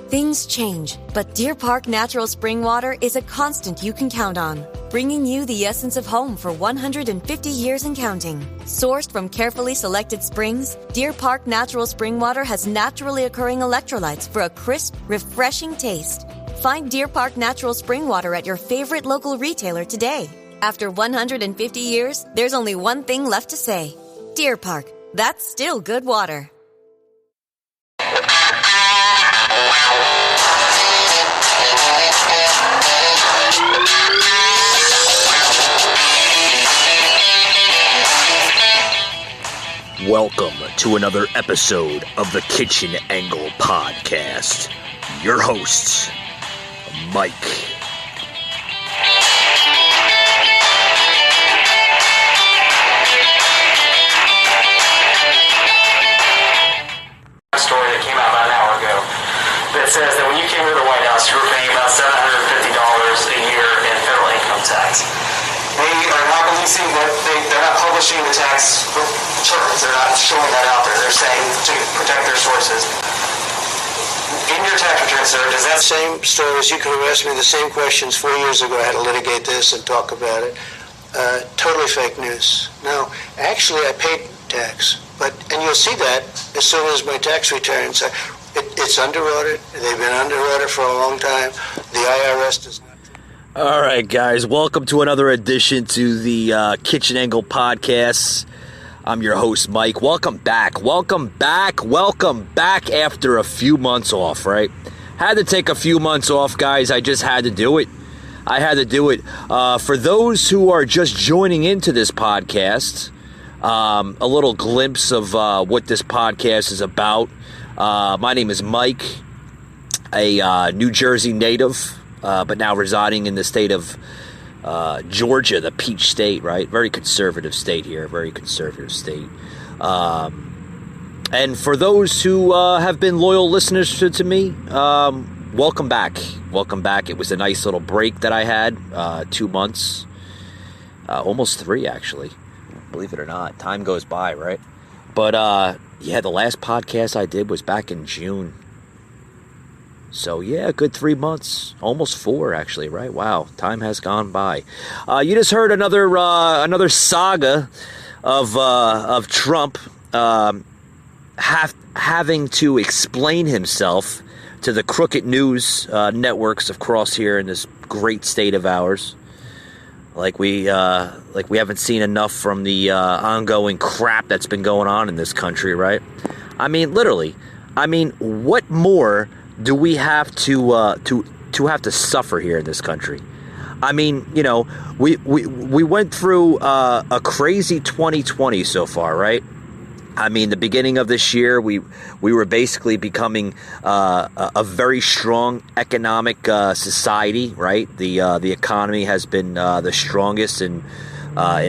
Things change, but Deer Park Natural Spring Water is a constant you can count on, bringing you the essence of home for 150 years and counting. Sourced from carefully selected springs, Deer Park Natural Spring Water has naturally occurring electrolytes for a crisp, refreshing taste. Find Deer Park Natural Spring Water at your favorite local retailer today. After 150 years, there's only one thing left to say. Deer Park, that's still good water. Welcome to another episode of the Kitchen Angle Podcast. Your host, Mike. A story that came out about an hour ago that says that when you came to the White House, you were paying about $750 a year in federal income tax. They are not releasing that, they're not publishing the tax returns. They're not showing that out there. They're saying to protect their sources. In your tax return, sir, does that same stories? You could have asked me the same questions 4 years ago. I had to litigate this and talk about it. Totally fake news. No, actually, I paid tax, and you'll see that as soon as my tax returns. It's under audit. They've been under audit for a long time. The IRS does not. All right, guys, welcome to another edition to the Kitchen Angle Podcast. I'm your host, Mike. Welcome back after a few months off, right? Had to take a few months off, guys. I just had to do it. For those who are just joining into this podcast, a little glimpse of what this podcast is about. My name is Mike, a New Jersey native. But now residing in the state of Georgia, the Peach State, right? Very conservative state here, very conservative state. And for those who have been loyal listeners to me, welcome back. Welcome back. It was a nice little break that I had, 2 months, almost 3, actually. Believe it or not, time goes by, right? But, yeah, the last podcast I did was back in June. So, yeah, a good 3 months, almost 4, actually, right? Wow, time has gone by. You just heard another saga of Trump having to explain himself to the crooked news networks across here in this great state of ours. Like we haven't seen enough from the ongoing crap that's been going on in this country, right? I mean, literally. I mean, what more do we have to have to suffer here in this country? I mean, you know, we went through a crazy 2020 so far, right? I mean, the beginning of this year, we were basically becoming a very strong economic society, right? The economy has been the strongest in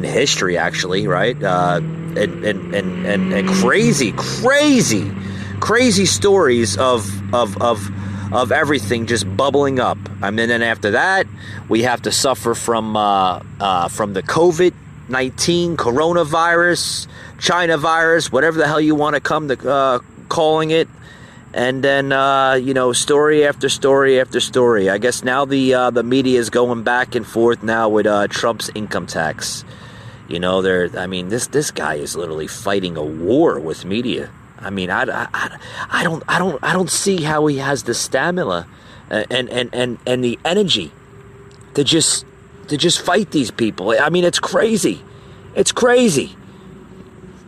history, actually, right? And crazy stories of everything just bubbling up. I mean, then after that, we have to suffer from the COVID-19, coronavirus, China virus, whatever the hell you want to come to calling it. And then, story after story after story. I guess now the media is going back and forth now with Trump's income tax. You know, this guy is literally fighting a war with media. I mean, I don't see how he has the stamina and the energy to just fight these people. I mean, it's crazy. It's crazy.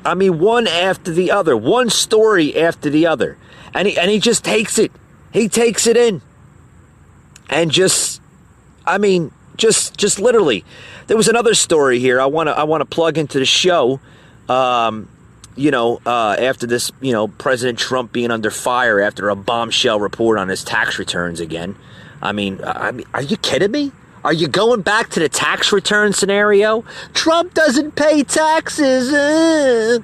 I mean, one after the other, one story after the other, and he just takes it. He takes it in, and just literally. There was another story here I want to plug into the show. After this, President Trump being under fire after a bombshell report on his tax returns again. I mean, are you kidding me? Are you going back to the tax return scenario? Trump doesn't pay taxes.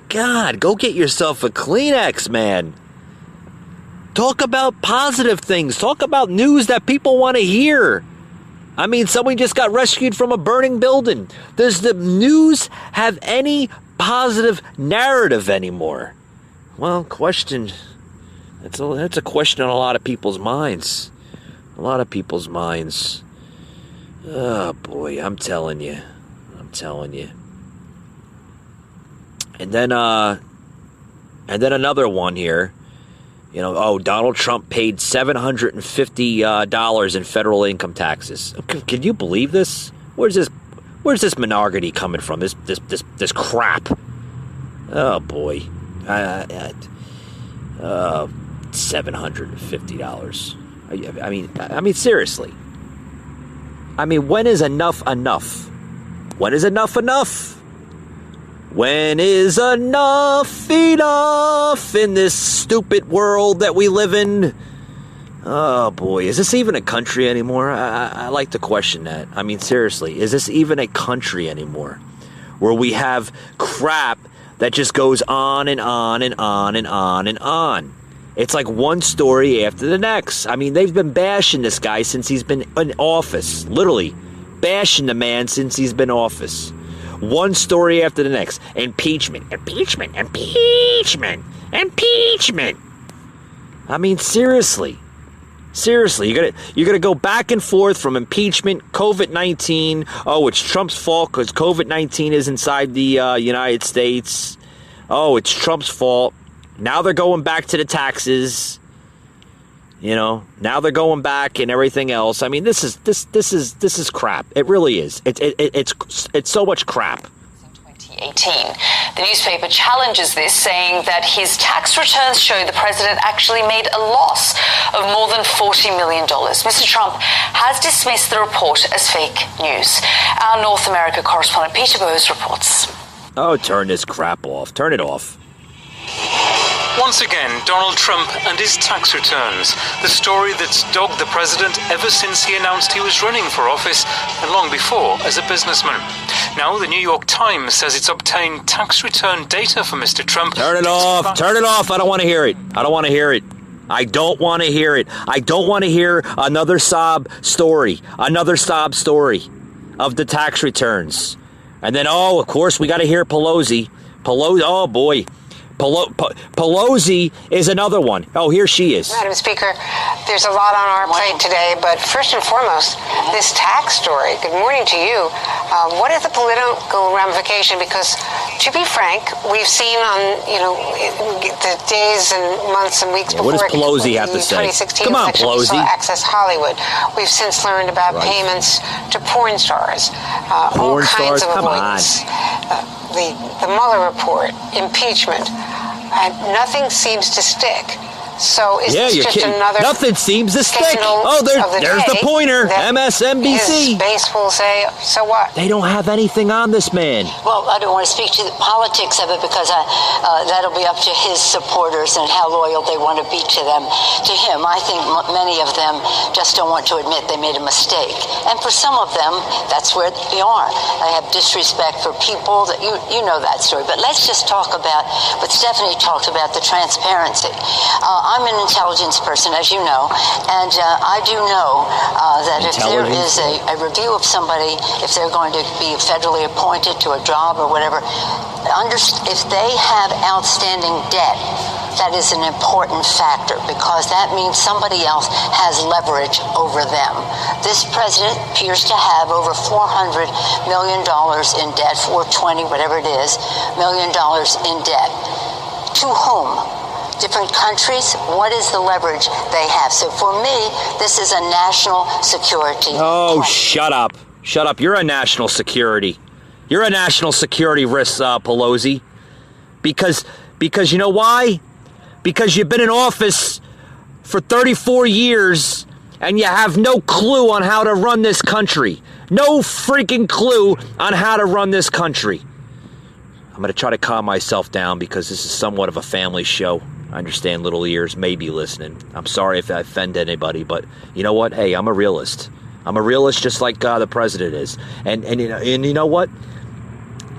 God, go get yourself a Kleenex, man. Talk about positive things. Talk about news that people want to hear. I mean, someone just got rescued from a burning building. Does the news have any positive narrative anymore? Well, question That's a question on a lot of people's minds. A lot of people's minds. Oh boy, I'm telling you. And then another one here. Donald Trump paid $750 in federal income taxes. Can you believe this? Where's this monarchy coming from? This crap. Oh boy. $750. I mean, seriously. I mean, when is enough enough? When is enough enough? When is enough enough in this stupid world that we live in? Oh boy, is this even a country anymore? I like to question that. I mean, seriously, is this even a country anymore? Where we have crap that just goes on and on and on and on and on. It's like one story after the next. I mean, they've been bashing this guy since he's been in office. Literally, bashing the man since he's been in office. One story after the next. Impeachment. I mean, seriously. You're gonna go back and forth from impeachment, COVID-19. Oh, it's Trump's fault because COVID-19 is inside the United States. Oh, it's Trump's fault. Now they're going back to the taxes. Now they're going back and everything else. I mean, this is crap. It really is. It's so much crap. 2018. The newspaper challenges this, saying that his tax returns show the president actually made a loss of more than $40 million. Mr. Trump has dismissed the report as fake news. Our North America correspondent Peter Bowes reports. Oh, turn this crap off. Turn it off. Once again, Donald Trump and his tax returns, the story that's dogged the president ever since he announced he was running for office and long before as a businessman. Now, the New York Times says it's obtained tax return data for Mr. Trump. Turn it off. I don't want to hear it. I don't want to hear it. I don't want to hear another sob story of the tax returns. And then, of course, we got to hear Pelosi. Oh, boy. Pelosi is another one. Oh, here she is. Madam Speaker, there's a lot on our plate today, but first and foremost, this tax story. Good morning to you. What is the political ramification? Because, to be frank, we've seen on the days and months and weeks before. What does Pelosi have to say? 2016 Come on, election, Pelosi. we saw Access Hollywood. We've since learned about payments to porn stars, all kinds of avoidance. The Mueller report, impeachment, nothing seems to stick. So is this just another nothing seems to stick. Oh, there's the pointer, MSNBC. His base will say, so what? They don't have anything on this man. Well, I don't want to speak to the politics of it because that'll be up to his supporters and how loyal they want to be to him. I think many of them just don't want to admit they made a mistake. And for some of them, that's where they are. They have disrespect for people. That you know that story. But let's just talk about what Stephanie talked about, the transparency. I'm an intelligence person, as you know, and I do know that if there is a review of somebody, if they're going to be federally appointed to a job or whatever, if they have outstanding debt, that is an important factor because that means somebody else has leverage over them. This president appears to have over $400 million in debt, 420, whatever it is, million dollars in debt. To whom? Different countries, what is the leverage they have? So for me, this is a national security. Oh, shut up. Shut up. You're a national security. You're a national security risk, Pelosi. Because you know why? Because you've been in office for 34 years and you have no clue on how to run this country. No freaking clue on how to run this country. I'm going to try to calm myself down because this is somewhat of a family show. I understand little ears may be listening. I'm sorry if I offend anybody, but you know what? Hey, I'm a realist. I'm a realist just like the president is. And you know what?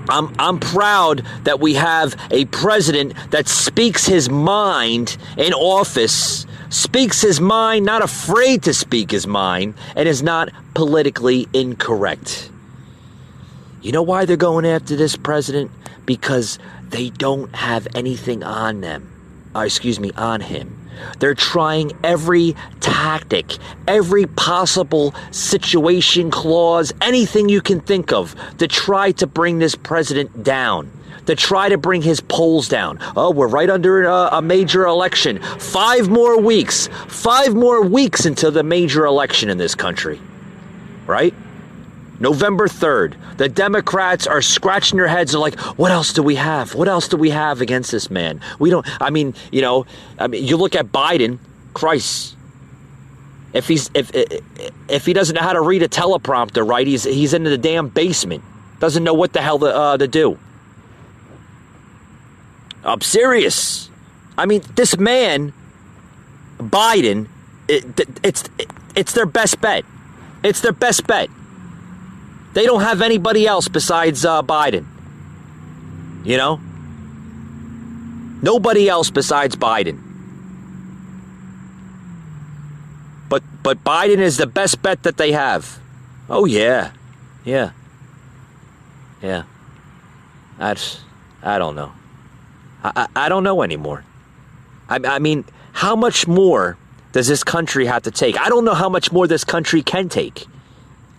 I'm proud that we have a president that speaks his mind in office, speaks his mind, not afraid to speak his mind, and is not politically incorrect. You know why they're going after this president? Because they don't have anything on them. On him. They're trying every tactic, every possible situation, clause, anything you can think of to try to bring this president down, to try to bring his polls down. Oh, we're right under a major election. 5 more weeks until the major election in this country, right? November 3rd, the Democrats are scratching their heads and like, what else do we have? What else do we have against this man? We don't, you look at Biden, Christ. If he doesn't know how to read a teleprompter, right, he's in the damn basement. Doesn't know what the hell to do. I'm serious. I mean, this man, Biden, it's their best bet. It's their best bet. They don't have anybody else besides Biden. You know? Nobody else besides Biden. But Biden is the best bet that they have. Oh, yeah. Yeah. Yeah. I don't know. I don't know anymore. I mean, how much more does this country have to take? I don't know how much more this country can take.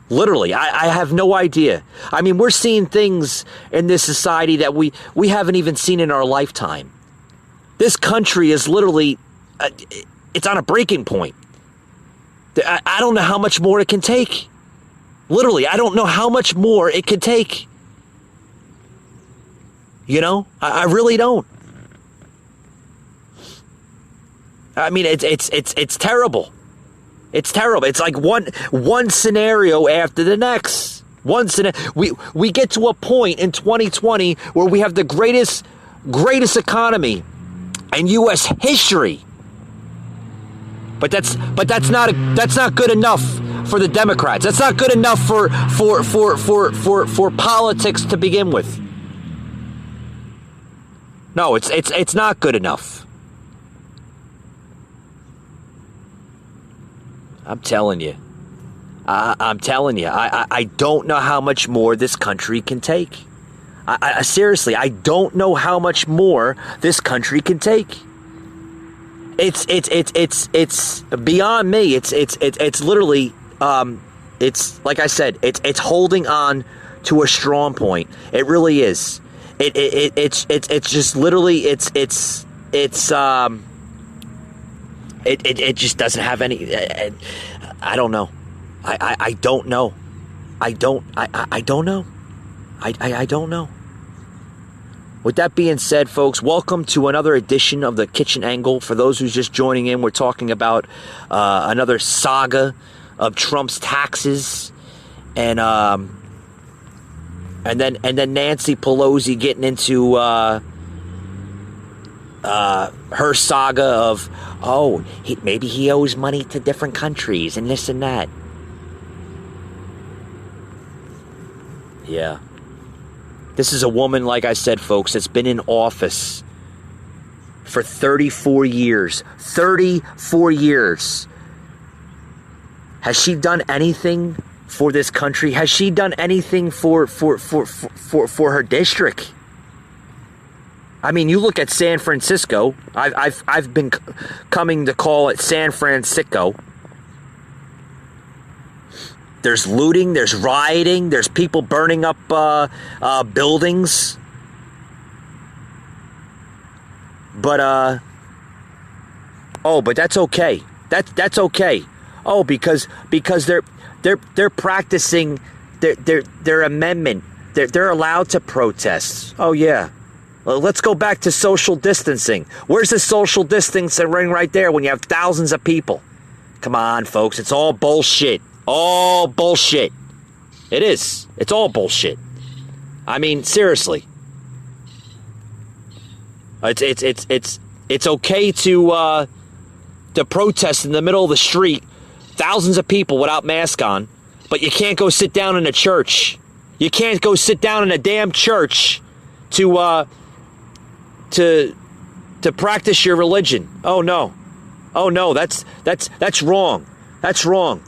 Literally, I have no idea. I mean, we're seeing things in this society that we haven't even seen in our lifetime. This country is literally, it's on a breaking point. I don't know how much more it can take. Literally, I don't know how much more it can take. You know, I really don't. I mean, it's terrible. It's terrible. It's like one scenario after the next. We get to a point in 2020 where we have the greatest economy in U.S. history. But that's not good enough for the Democrats. That's not good enough for politics to begin with. No, it's not good enough. I'm telling you. I'm telling you. I don't know how much more this country can take. I seriously, I don't know how much more this country can take. It's beyond me. It's literally it's like I said. It's holding on to a strong point. It really is. It's just literally it just doesn't have any. I don't know. I don't know. I don't know. I don't know. With that being said, folks, welcome to another edition of the Kitchen Angle. For those who's just joining in, we're talking about another saga of Trump's taxes, and then Nancy Pelosi getting into her saga of, maybe he owes money to different countries and this and that. Yeah. This is a woman, like I said, folks, that's been in office for 34 years. 34 years. Has she done anything for this country? Has she done anything for her district? I mean, you look at San Francisco. I've been coming to call it San Francisco. There's looting, there's rioting, there's people burning up buildings. But but that's okay. That's okay. Oh, because they're practicing their amendment. They're allowed to protest. Oh yeah. Well, let's go back to social distancing. Where's the social distancing ring right there when you have thousands of people? Come on, folks. It's all bullshit. All bullshit. It is. It's all bullshit. I mean, seriously. It's okay to protest in the middle of the street, thousands of people without mask on, but you can't go sit down in a church. You can't go sit down in a damn church to practice your religion. Oh no. Oh no, that's wrong. That's wrong.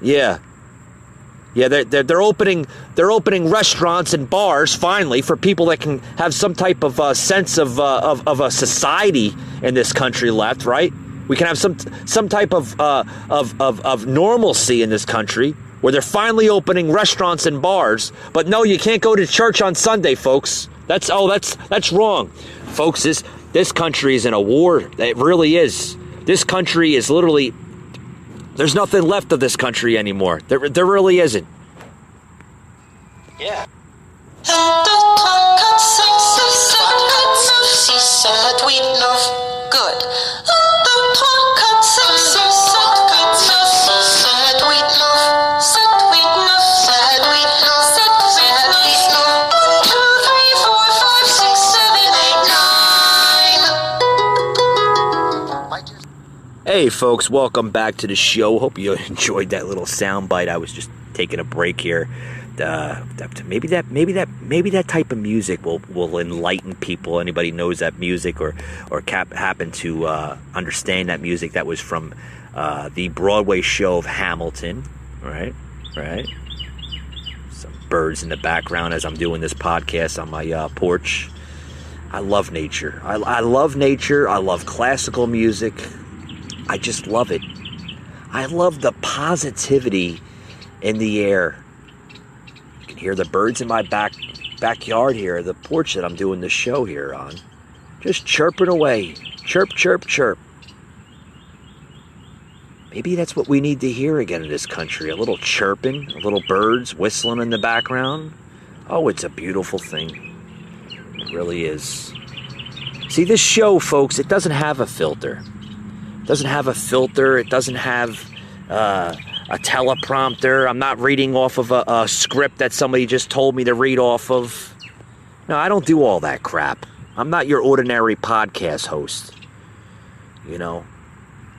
Yeah. Yeah, they're opening restaurants and bars finally for people that can have some type of sense of a society in this country left, right? We can have some type of normalcy in this country where they're finally opening restaurants and bars. But no, you can't go to church on Sunday, folks. That's wrong, folks. This country is in a war. It really is. This country is literally. There's nothing left of this country anymore. There really isn't. Yeah. Good. Hey folks, welcome back to the show. Hope you enjoyed that little soundbite. I was just taking a break here. Maybe that type of music will enlighten people. Anybody knows that music or happen to understand that music? That was from the Broadway show of Hamilton, right? Some birds in the background as I'm doing this podcast on my porch. I love nature. I love nature. I love classical music. I just love it. I love the positivity in the air. You can hear the birds in my backyard here, the porch that I'm doing the show here on. Just chirping away. Chirp, chirp, chirp. Maybe that's what we need to hear again in this country. A little chirping, a little birds whistling in the background. Oh, it's a beautiful thing. It really is. See, this show, folks, it doesn't have a filter. It doesn't have a filter. It doesn't have a teleprompter. I'm not reading off of a script that somebody just told me to read off of. No, I don't do all that crap. I'm not your ordinary podcast host. You know,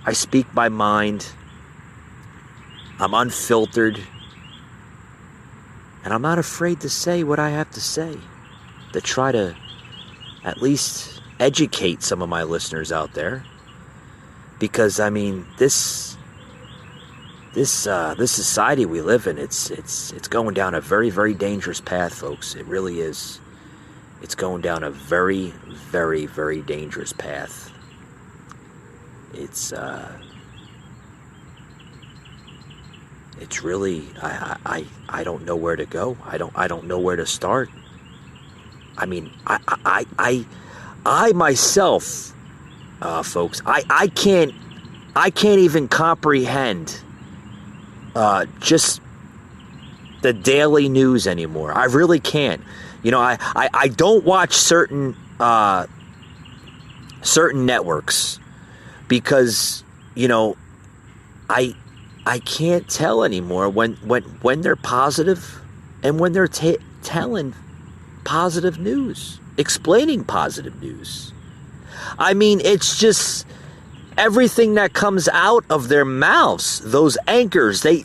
I speak my mind. I'm unfiltered. And I'm not afraid to say what I have to say. To try to at least educate some of my listeners out there. Because, I mean, this society we live in, it's going down a very, very dangerous path, folks. It really is. It's going down a very, very, very dangerous path. It's really, I don't know where to go. I don't know where to start. I mean, I myself, folks, I can't even comprehend just the daily news anymore. I really can't. You know, I don't watch certain networks because, you know, I can't tell anymore when they're positive and when they're telling positive news, explaining positive news. I mean, it's just everything that comes out of their mouths, those anchors, they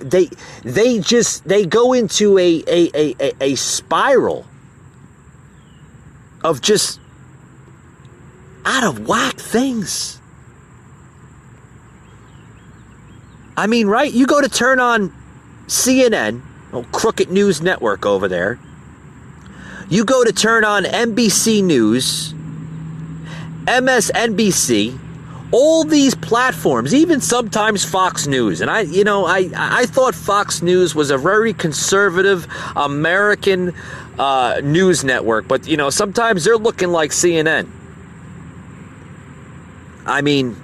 go into a spiral of just out of whack things. I mean, right? You go to turn on CNN, crooked news network over there. You go to turn on NBC News, MSNBC, all these platforms, even sometimes Fox News. And I thought Fox News was a very conservative American news network, but sometimes they're looking like CNN. I mean,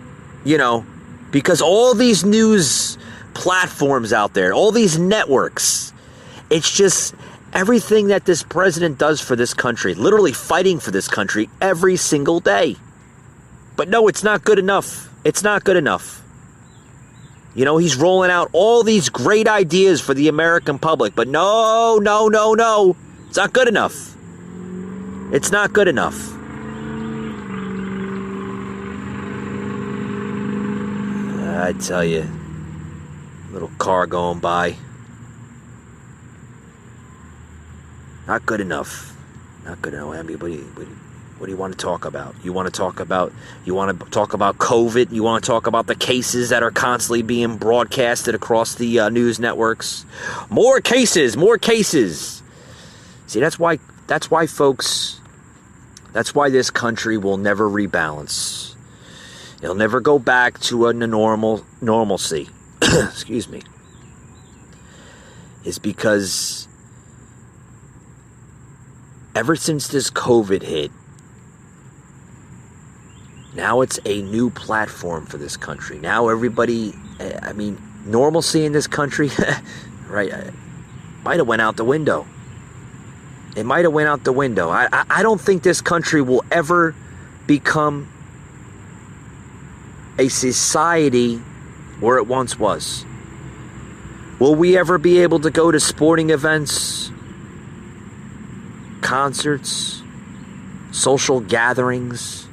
because all these news platforms out there, all these networks, it's just everything that this president does for this country, literally fighting for this country every single day. But no, it's not good enough. It's not good enough. He's rolling out all these great ideas for the American public, but no. It's not good enough. It's not good enough. I tell you, little car going by. Not good enough. Not good enough. I mean, What do you want to talk about? You want to talk about COVID? You want to talk about the cases that are constantly being broadcasted across the news networks? More cases. See, that's why folks, that's why this country will never rebalance. It'll never go back to a normalcy. Excuse me. Is because ever since this COVID hit, now it's a new platform for this country. Now everybody, normalcy in this country, right, might have went out the window. It might have went out the window. I don't think this country will ever become a society where it once was. Will we ever be able to go to sporting events, concerts, social gatherings?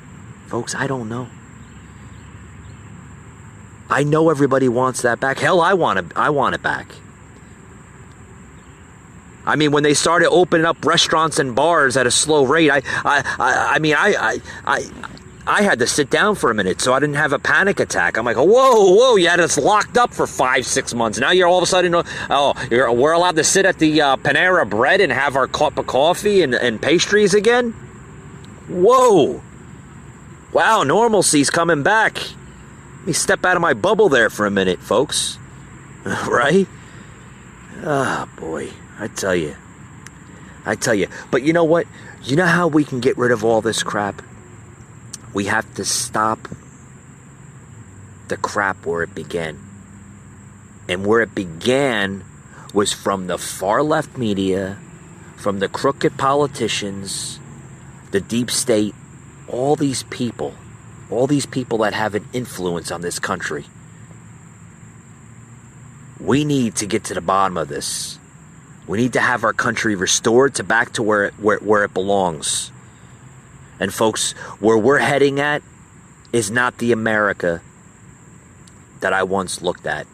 Folks, I don't know. I know everybody wants that back. Hell, I want it back. I mean, when they started opening up restaurants and bars at a slow rate, I had to sit down for a minute so I didn't have a panic attack. I'm like, whoa, you had us locked up for 5-6 months. Now you're all of a sudden, we're allowed to sit at the Panera Bread and have our cup of coffee and pastries again? Whoa. Wow, normalcy's coming back. Let me step out of my bubble there for a minute, folks. Right? Ah, boy. I tell you. But you know what? You know how we can get rid of all this crap? We have to stop the crap where it began. And where it began was from the far left media, from the crooked politicians, the deep state, all these people that have an influence on this country. We need to get to the bottom of this. We need to have our country restored to back to where it belongs. And folks, where we're heading at is not the America that I once looked at.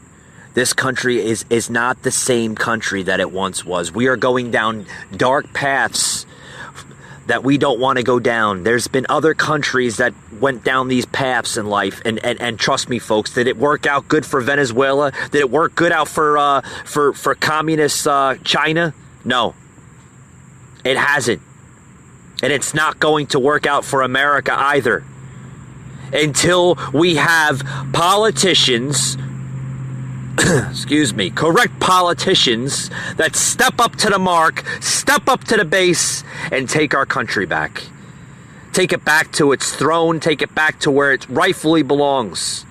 This country is not the same country that it once was. We are going down dark paths that we don't want to go down. There's been other countries that went down these paths in life, and trust me, folks, did it work out good for Venezuela? Did it work good out for communist China? No, it hasn't, and it's not going to work out for America either until we have politicians. Correct politicians that step up to the mark, step up to the base, and take our country back. Take it back to its throne, take it back to where it rightfully belongs.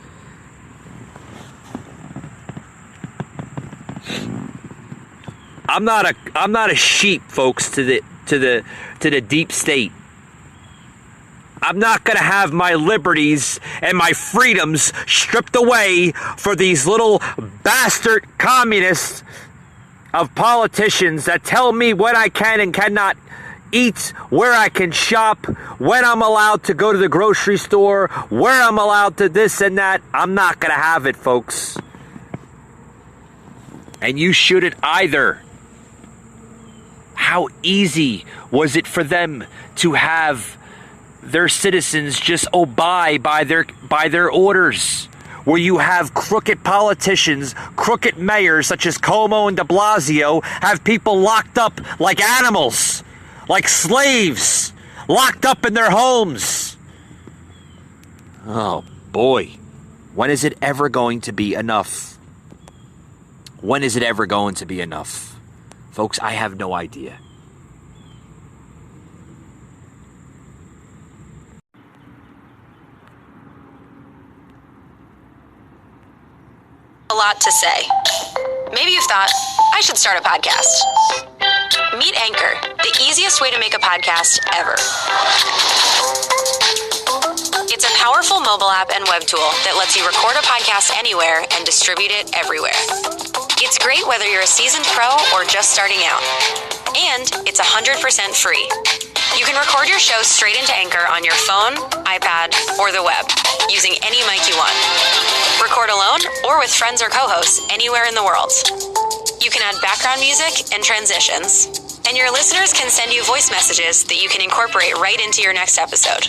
I'm not a sheep, folks, to the deep state. I'm not going to have my liberties and my freedoms stripped away for these little bastard communists of politicians that tell me what I can and cannot eat, where I can shop, when I'm allowed to go to the grocery store, where I'm allowed to this and that. I'm not going to have it, folks. And you shouldn't either. How easy was it for them to have their citizens just obey by their orders, where you have crooked politicians, crooked mayors such as Cuomo and de Blasio have people locked up like animals, like slaves, locked up in their homes. Oh boy, when is it ever going to be enough? When is it ever going to be enough? Folks, I have no idea. A lot to say. Maybe you've thought, I should start a podcast. Meet Anchor, the easiest way to make a podcast ever. It's a powerful mobile app and web tool that lets you record a podcast anywhere and distribute it everywhere. It's great whether you're a seasoned pro or just starting out. And it's 100% free. You can record your show straight into Anchor on your phone, iPad, or the web, using any mic you want. Record alone or with friends or co-hosts anywhere in the world. You can add background music and transitions. And your listeners can send you voice messages that you can incorporate right into your next episode.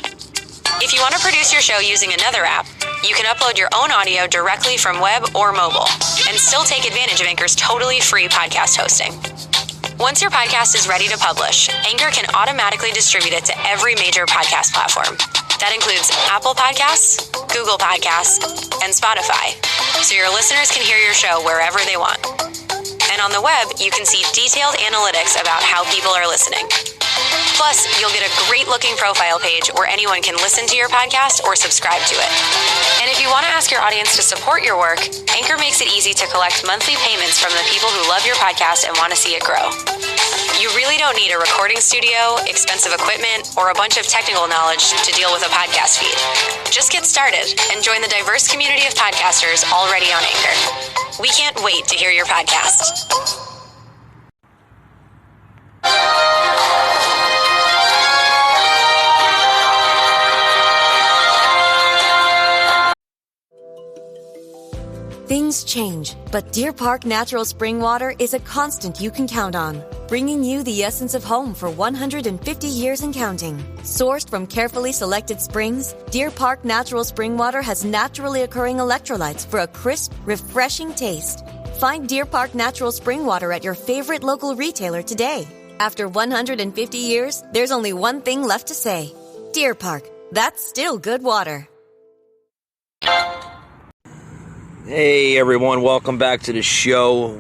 If you want to produce your show using another app, you can upload your own audio directly from web or mobile and still take advantage of Anchor's totally free podcast hosting. Once your podcast is ready to publish, Anchor can automatically distribute it to every major podcast platform. That includes Apple Podcasts, Google Podcasts, and Spotify, so your listeners can hear your show wherever they want. And on the web, you can see detailed analytics about how people are listening. Plus, you'll get a great-looking profile page where anyone can listen to your podcast or subscribe to it. And if you want to ask your audience to support your work, Anchor makes it easy to collect monthly payments from the people who love your podcast and want to see it grow. You really don't need a recording studio, expensive equipment, or a bunch of technical knowledge to deal with a podcast feed. Just get started and join the diverse community of podcasters already on Anchor. We can't wait to hear your podcast. Things change, but Deer Park Natural Spring Water is a constant you can count on, bringing you the essence of home for 150 years and counting. Sourced from carefully selected springs, Deer Park Natural Spring Water has naturally occurring electrolytes for a crisp, refreshing taste. Find Deer Park Natural Spring Water at your favorite local retailer today. After 150 years, there's only one thing left to say. Deer Park, that's still good water. Hey everyone, welcome back to the show.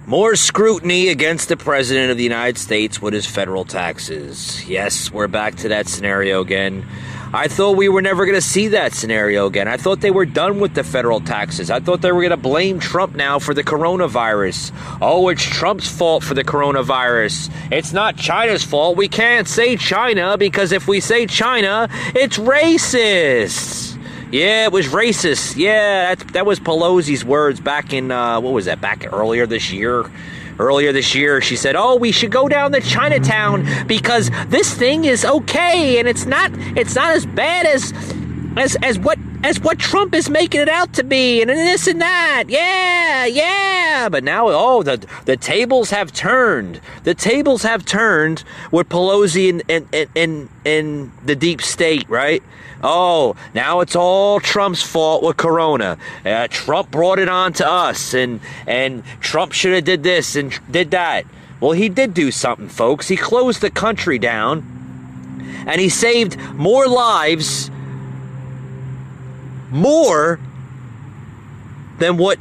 More scrutiny against the President of the United States with his federal taxes. Yes, we're back to that scenario again. I thought we were never going to see that scenario again. I thought they were done with the federal taxes. I thought they were going to blame Trump now for the coronavirus. Oh, it's Trump's fault for the coronavirus. It's not China's fault. We can't say China because if we say China, it's racist. Yeah, it was racist. Yeah, that was Pelosi's words back in, earlier this year. Earlier this year, she said, "Oh, we should go down to Chinatown because this thing is okay and it's not as bad as what Trump is making it out to be and this and that." Yeah. But now, the tables have turned. The tables have turned with Pelosi and the deep state, right? Oh, now it's all Trump's fault with Corona. Trump brought it on to us, and Trump should have did this and did that. Well, he did do something, folks. He closed the country down, and he saved more lives, more than what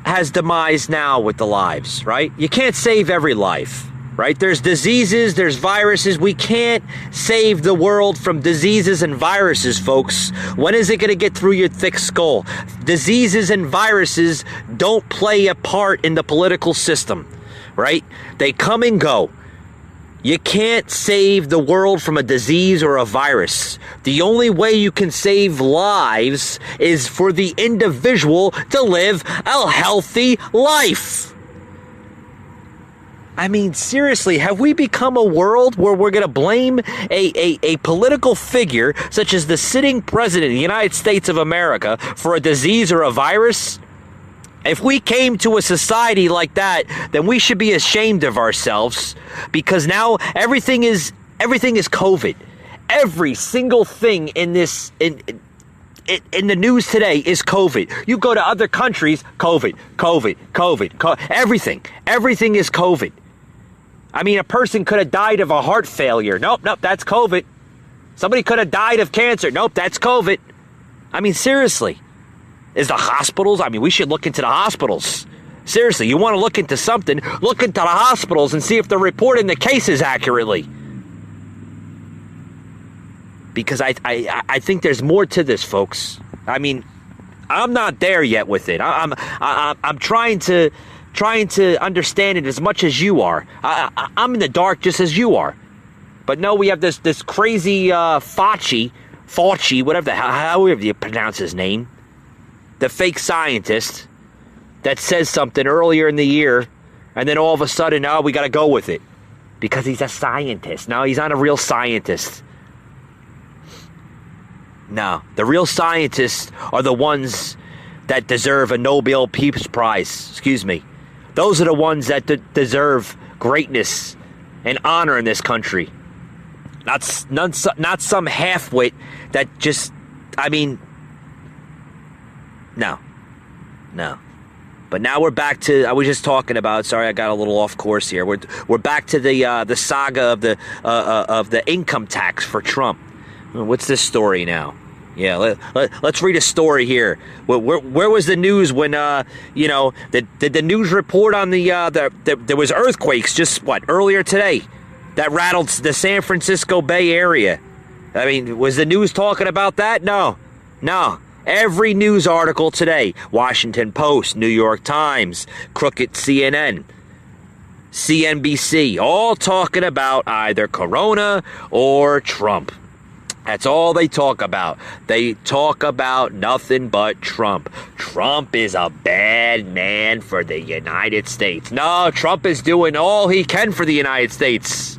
has demise now with the lives, right? You can't save every life. Right? There's diseases, there's viruses. We can't save the world from diseases and viruses, folks. When is it going to get through your thick skull? Diseases and viruses don't play a part in the political system, right? They come and go. You can't save the world from a disease or a virus. The only way you can save lives is for the individual to live a healthy life. I mean, seriously, have we become a world where we're going to blame a political figure such as the sitting president of the United States of America for a disease or a virus? If we came to a society like that, then we should be ashamed of ourselves because now everything is COVID. Every single thing in this in the news today is COVID. You go to other countries, COVID. Everything is COVID. I mean, a person could have died of a heart failure. Nope, that's COVID. Somebody could have died of cancer. Nope, that's COVID. I mean, seriously. Is the hospitals? I mean, we should look into the hospitals. Seriously, you want to look into something, look into the hospitals and see if they're reporting the cases accurately. Because I think there's more to this, folks. I mean, I'm not there yet with it. I'm trying to understand it as much as you are. I'm in the dark just as you are. But no, we have this crazy Fauci, whatever however you pronounce his name, the fake scientist that says something earlier in the year, and then all of a sudden, we got to go with it because he's a scientist. No, he's not a real scientist. No, the real scientists are the ones that deserve a Nobel Peace Prize. Excuse me. Those are the ones that deserve greatness and honor in this country. Not some half-wit that just, no. But now we're back to, I was just talking about, sorry I got a little off course here. We're back to the saga of the income tax for Trump. What's this story now? Yeah, let's read a story here. Where was the news when, did the news report on there was earthquakes just, earlier today that rattled the San Francisco Bay Area? Was the news talking about that? No. Every news article today, Washington Post, New York Times, crooked CNN, CNBC, all talking about either Corona or Trump. That's all they talk about. They talk about nothing but Trump. Trump is a bad man for the United States. No, Trump is doing all he can for the United States.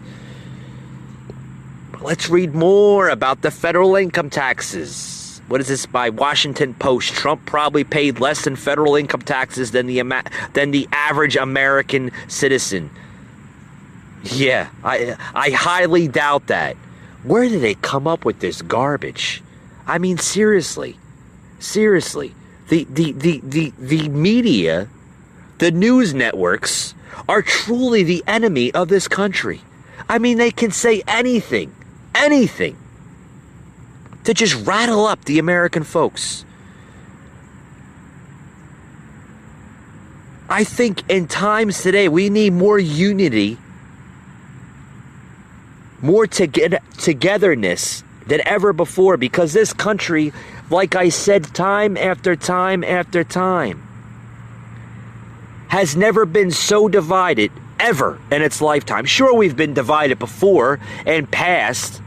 But let's read more about the federal income taxes. What is this by Washington Post? Trump probably paid less in federal income taxes than the average American citizen. Yeah, I highly doubt that. Where did they come up with this garbage? Seriously. The media, the news networks, are truly the enemy of this country. They can say anything. To just rattle up the American folks. I think in times today we need more unity, more togetherness than ever before, because this country, like I said time after time after time, has never been so divided ever in its lifetime. Sure, we've been divided before and past,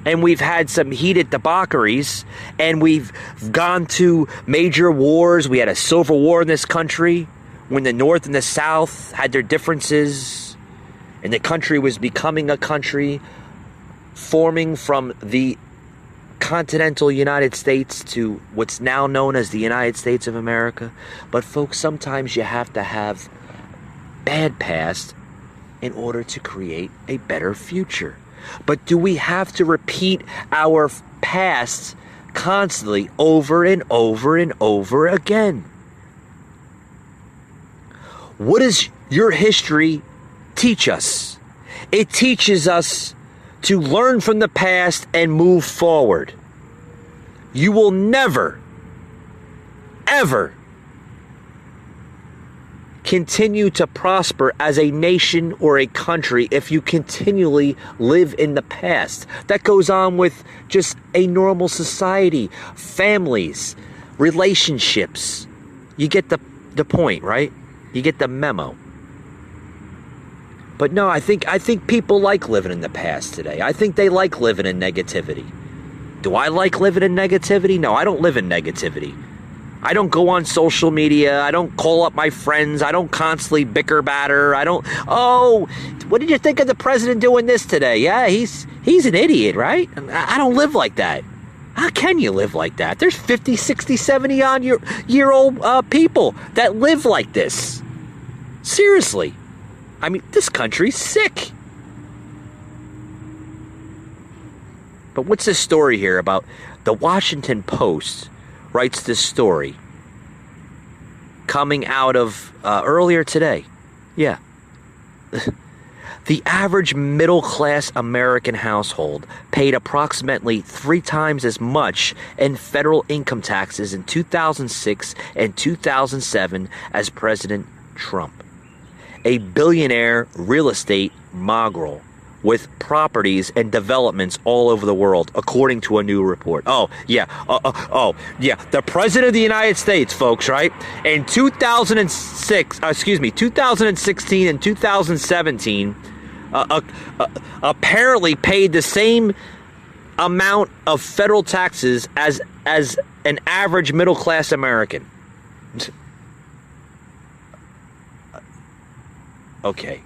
and we've had some heated debaucheries, and we've gone to major wars. We had a civil war in this country when the North and the South had their differences, and the country was becoming a country forming from the continental United States to what's now known as the United States of America. But folks, sometimes you have to have bad past in order to create a better future. But do we have to repeat our past constantly over and over and over again? What does your history teach us? It teaches us to learn from the past and move forward. You will never, ever continue to prosper as a nation or a country if you continually live in the past. That goes on with just a normal society, families, relationships. You get the point, right? You get the memo. But no, I think people like living in the past today. I think they like living in negativity. Do I like living in negativity? No, I don't live in negativity. I don't go on social media. I don't call up my friends. I don't constantly bicker batter. What did you think of the president doing this today? Yeah, he's an idiot, right? I don't live like that. How can you live like that? There's 50, 60, 70-year-old people that live like this. Seriously. This country's sick. But what's this story here about? The Washington Post writes this story coming out of earlier today. Yeah. The average middle-class American household paid approximately 3 times as much in federal income taxes in 2006 and 2007 as President Trump, a billionaire real estate mogul with properties and developments all over the world, according to a new report. The President of the United States, folks, right? In 2016 and 2017, apparently paid the same amount of federal taxes as an average middle-class American. Okay.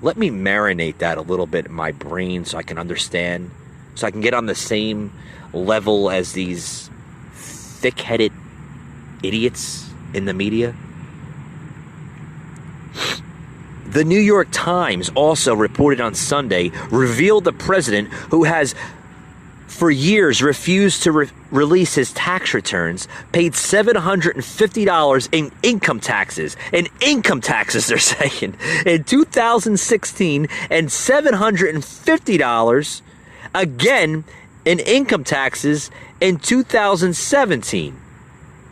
Let me marinate that a little bit in my brain so I can understand, so I can get on the same level as these thick-headed idiots in the media. The New York Times also reported on Sunday, revealed the president, who has for years refused to release his tax returns, paid $750 in income taxes. In income taxes, they're saying, in 2016, and $750 again in income taxes in 2017.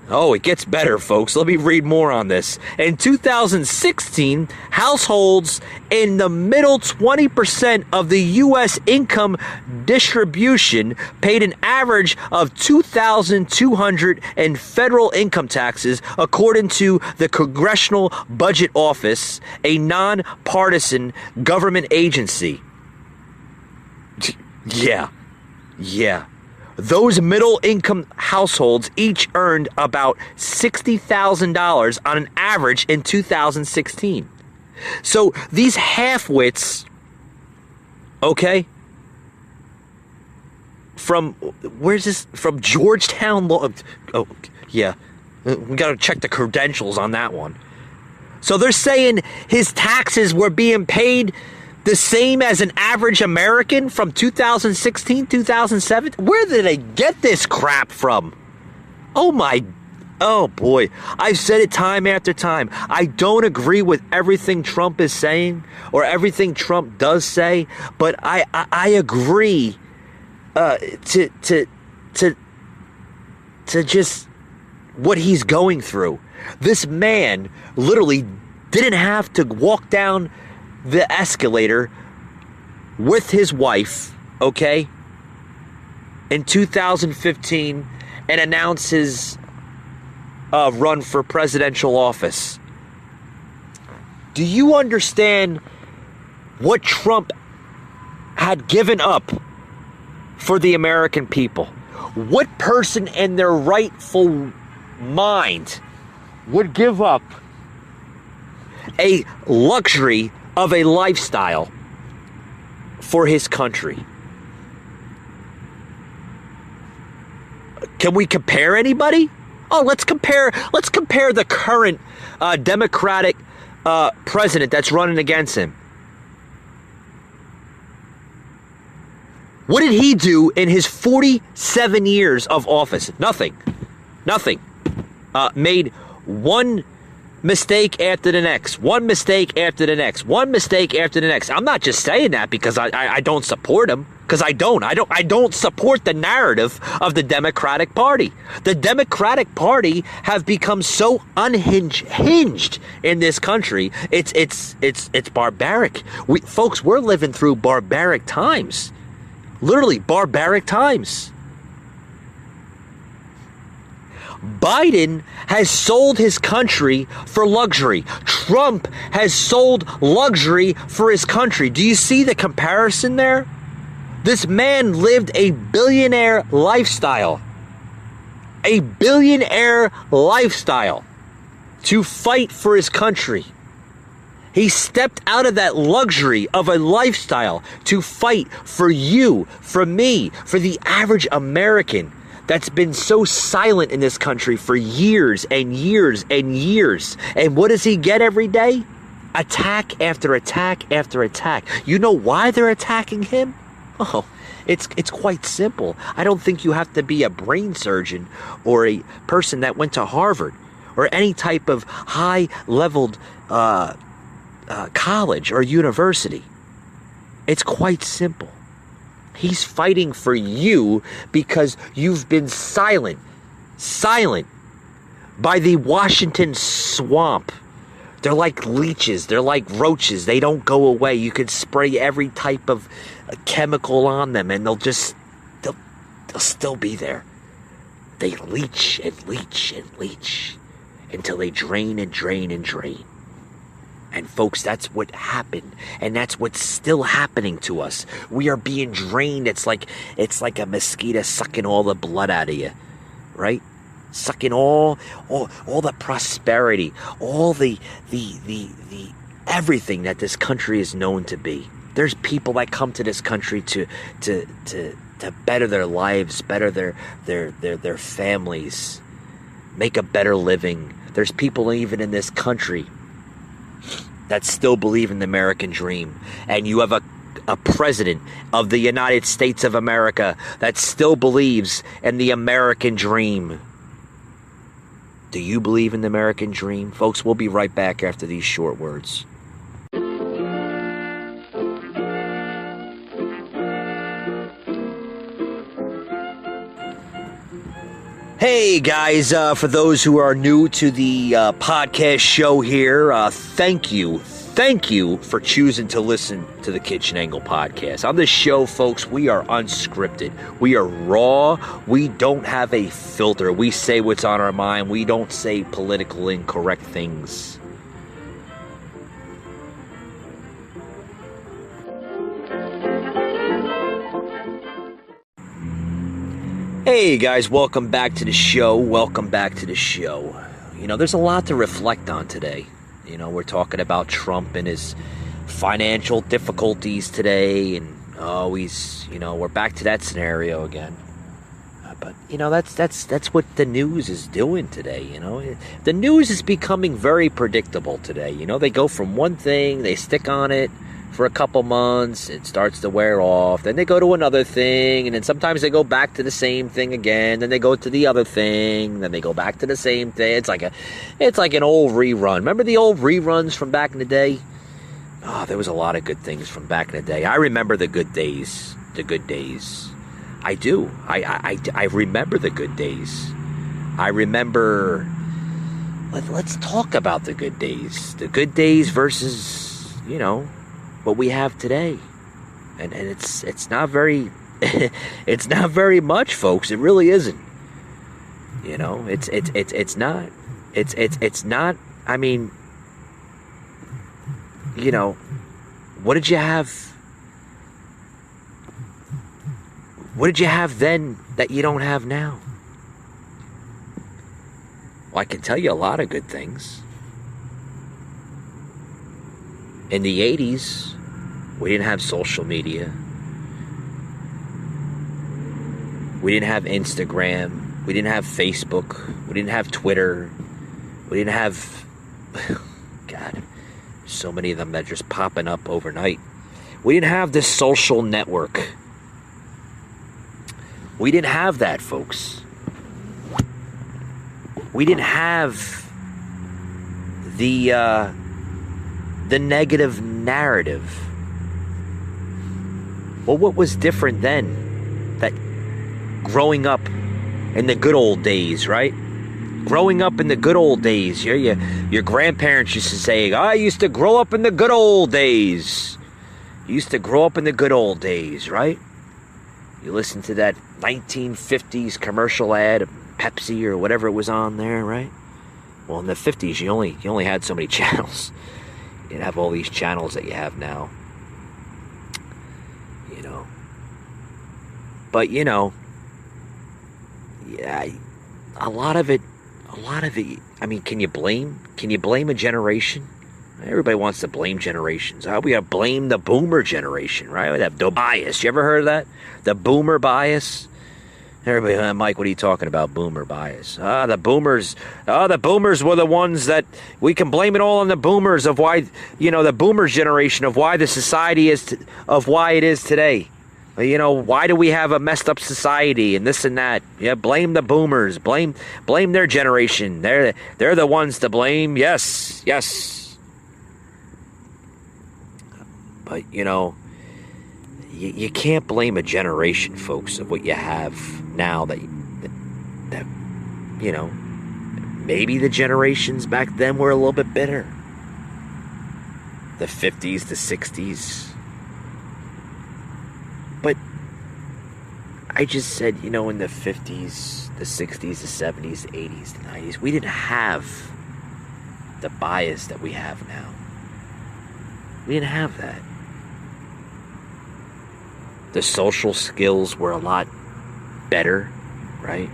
Oh, it gets better, folks. Let me read more on this. In 2016, households in the middle 20% of the U.S. income distribution paid an average of $2,200 in federal income taxes, according to the Congressional Budget Office, a nonpartisan government agency. Yeah. Those middle-income households each earned about $60,000 on an average in 2016. So these half-wits, okay, where's this? From Georgetown Law. Oh, yeah. We got to check the credentials on that one. So they're saying his taxes were being paid the same as an average American from 2016, 2007? Where did they get this crap from? Oh boy. I've said it time after time. I don't agree with everything Trump is saying or everything Trump does say, but I agree to just what he's going through. This man literally didn't have to walk down the escalator with his wife, okay, in 2015 and announce his run for presidential office. Do you understand what Trump had given up for the American people? What person in their rightful mind would give up a luxury of a lifestyle for his country? Can we compare anybody? Oh, let's compare the current Democratic president that's running against him. What did he do in his 47 years of office? Nothing. Made one mistake after the next. One mistake after the next. One mistake after the next. I'm not just saying that because I don't support him. Because I don't support the narrative of the Democratic Party. The Democratic Party have become so unhinged in this country. It's barbaric. Folks, we're living through barbaric times. Literally barbaric times. Biden has sold his country for luxury. Trump has sold luxury for his country. Do you see the comparison there? This man lived a billionaire lifestyle. A billionaire lifestyle to fight for his country. He stepped out of that luxury of a lifestyle to fight for you, for me, for the average American that's been so silent in this country for years and years and years. And what does he get every day? Attack after attack after attack. You know why they're attacking him? Oh, it's quite simple. I don't think you have to be a brain surgeon or a person that went to Harvard or any type of high-leveled college or university. It's quite simple. He's fighting for you because you've been silent by the Washington swamp. They're like leeches. They're like roaches. They don't go away. You could spray every type of chemical on them and they'll still be there. They leech and leech and leech until they drain and drain and drain. And folks, that's what happened. And that's what's still happening to us. We are being drained. It's like a mosquito sucking all the blood out of you, right? Sucking all the prosperity, all the everything that this country is known to be. There's people that come to this country to better their lives, better their families, make a better living. There's people even in this country that still believe in the American dream. And you have a president of the United States of America that still believes in the American dream. Do you believe in the American dream? Folks, we'll be right back after these short words. Hey guys, for those who are new to the podcast show here, thank you for choosing to listen to the Kitchen Angle podcast. On this show, folks, we are unscripted. We are raw. We don't have a filter. We say what's on our mind. We don't say political incorrect things. Hey guys, welcome back to the show. You know, there's a lot to reflect on today. You know, we're talking about Trump and his financial difficulties today, and we're back to that scenario again. But you know, that's what the news is doing today. You know, the news is becoming very predictable today. You know, they go from one thing, they stick on it for a couple months, it starts to wear off, then they go to another thing, and then sometimes they go back to the same thing again, then they go to the other thing, then they go back to the same thing. It's like an old rerun. Remember the old reruns from back in the day? Oh, there was a lot of good things from back in the day. I remember the good days. I do. I remember the good days. I remember. Let's talk about the good days. The good days versus, you know, what we have today, and it's not very it's not very much, folks. It really isn't. You know, it's not. I mean, you know, what did you have? What did you have then that you don't have now? Well, I can tell you a lot of good things. In the 80s, we didn't have social media. We didn't have Instagram. We didn't have Facebook. We didn't have Twitter. We didn't have... God, so many of them that are just popping up overnight. We didn't have this social network. We didn't have that, folks. We didn't have the negative narrative. Well, what was different then? That growing up in the good old days, right? Growing up in the good old days. Your grandparents used to say, I used to grow up in the good old days. You used to grow up in the good old days, right? You listen to that 1950s commercial ad of Pepsi or whatever it was on there, right? Well, in the 50s, you only had so many channels. You didn't have all these channels that you have now. You know. But, you know, yeah, a lot of it, I mean, can you blame a generation? Everybody wants to blame generations. We gotta blame the boomer generation, right? We have the bias. You ever heard of that? The boomer bias? Everybody, Mike, what are you talking about, boomer bias? The boomers were the ones that, we can blame it all on the boomers of why, you know, the boomers generation of why the society is, of why it is today. You know, why do we have a messed up society and this and that? Yeah, blame the boomers. Blame their generation. They're the ones to blame. Yes. But, you know, you can't blame a generation, folks, of what you have now that you know, maybe the generations back then were a little bit better. The 50s, the 60s. But I just said, you know, in the 50s, the 60s, the 70s, the 80s, the 90s, we didn't have the bias that we have now. We didn't have that. The social skills were a lot better, right?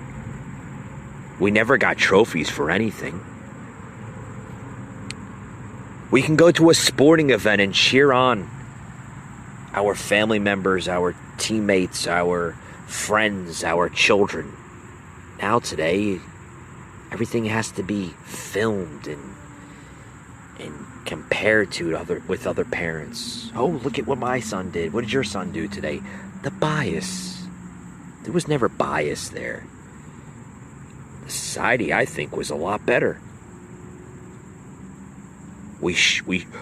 We never got trophies for anything. We can go to a sporting event and cheer on our family members, our teammates, our friends, our children. Now today, everything has to be filmed and compared to with other parents. Oh, look at what my son did. What did your son do today? The bias. There was never bias there. The society, I think, was a lot better. We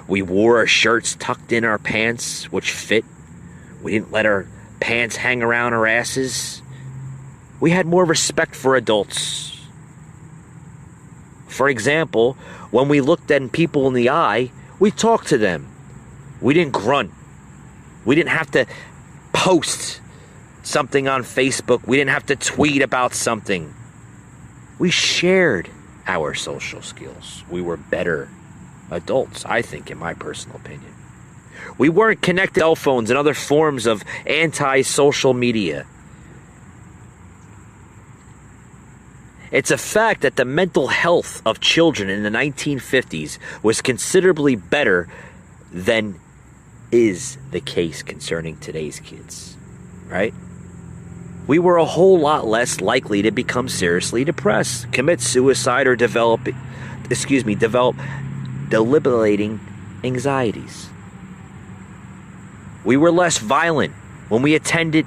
wore our shirts tucked in our pants, which fit. We didn't let our pants hang around our asses. We had more respect for adults. For example, when we looked at people in the eye, we talked to them. We didn't grunt. We didn't have to post something on Facebook. We didn't have to tweet about something. We shared our social skills. We were better adults, I think, in my personal opinion. We weren't connected to cell phones and other forms of anti-social media. It's a fact that the mental health of children in the 1950s was considerably better than is the case concerning today's kids, right? We were a whole lot less likely to become seriously depressed, commit suicide, or develop debilitating anxieties. We were less violent when we attended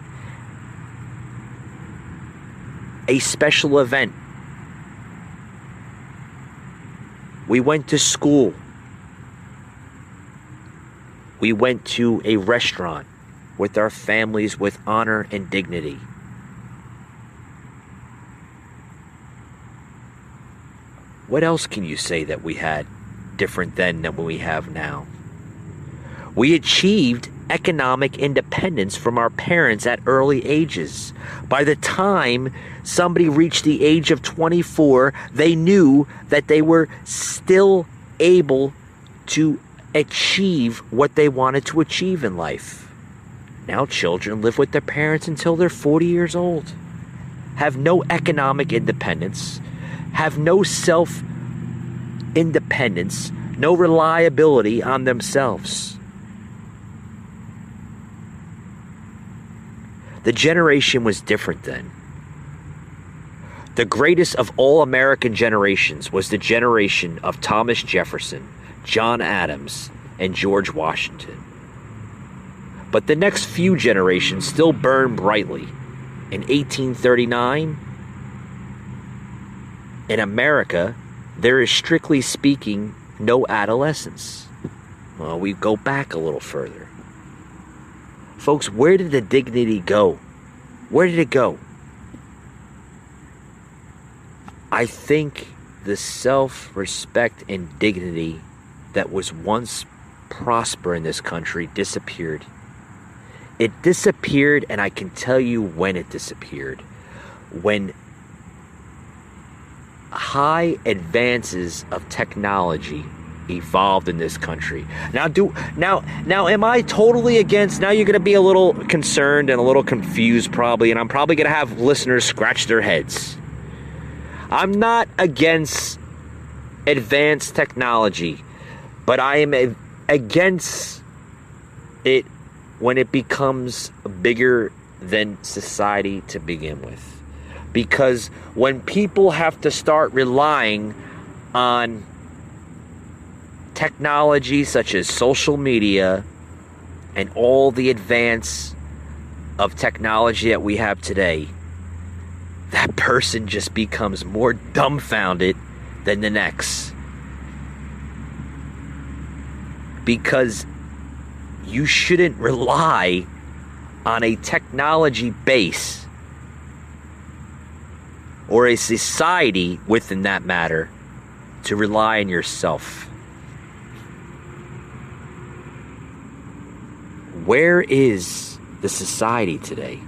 a special event. We went to school. We went to a restaurant with our families with honor and dignity. What else can you say that we had different then than what we have now? We achieved economic independence from our parents at early ages. By the time somebody reached the age of 24, they knew that they were still able to achieve what they wanted to achieve in life. Now children live with their parents until they're 40 years old, have no economic independence, have no self-independence, no reliability on themselves. The generation was different then. The greatest of all American generations was the generation of Thomas Jefferson, John Adams, and George Washington. But the next few generations still burn brightly. In 1839, in America, there is strictly speaking no adolescence. Well, we go back a little further. Folks, where did the dignity go? Where did it go? I think the self-respect and dignity that was once prosper in this country disappeared. It disappeared, and I can tell you when it disappeared. When high advances of technology evolved in this country. Now am I totally against? Now you're going to be a little concerned and a little confused probably, and I'm probably going to have listeners scratch their heads. I'm not against advanced technology, but I am against it when it becomes bigger than society to begin with. Because when people have to start relying on technology such as social media and all the advance of technology that we have today, that person just becomes more dumbfounded than the next. Because you shouldn't rely on a technology base or a society within that matter to rely on yourself. Where is the society today?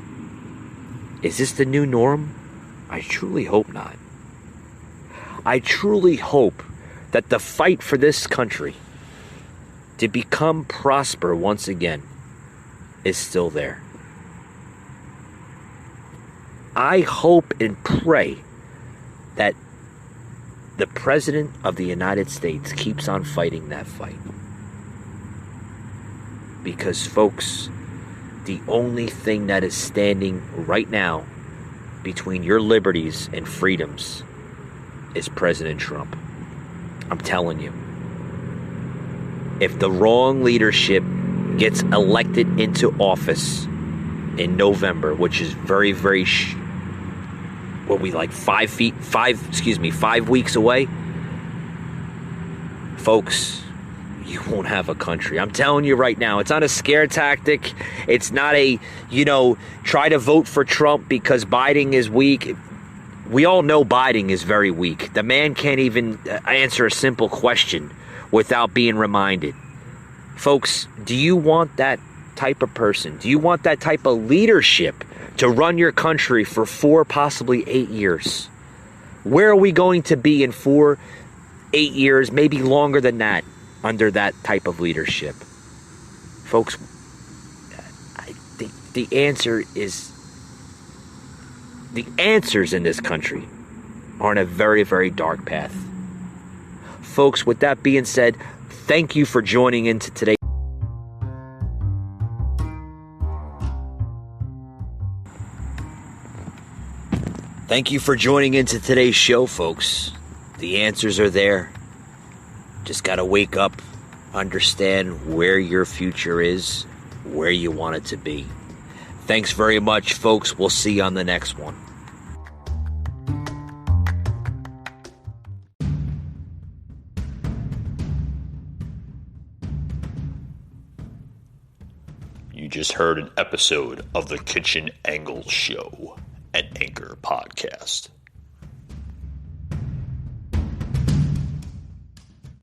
Is this the new norm? I truly hope not. I truly hope that the fight for this country to become prosper once again is still there. I hope and pray that the President of the United States keeps on fighting that fight. Because, folks, the only thing that is standing right now between your liberties and freedoms is President Trump. I'm telling you. if the wrong leadership gets elected into office in November, which is very, very, 5 weeks away, folks, you won't have a country. I'm telling you right now, it's not a scare tactic. It's not a, try to vote for Trump because Biden is weak. We all know Biden is very weak. The man can't even answer a simple question without being reminded. Folks, do you want that type of person? Do you want that type of leadership to run your country for 4, possibly 8 years? Where are we going to be in 4, 8 years, maybe longer than that, under that type of leadership? Folks, the answers in this country are on a very, very dark path. Folks, with that being said, thank you for joining into today. Thank you for joining into today's show, folks. The answers are there. Just got to wake up, understand where your future is, where you want it to be. Thanks very much, folks. We'll see you on the next one. You just heard an episode of the Kitchen Angle Show, an Anchor podcast.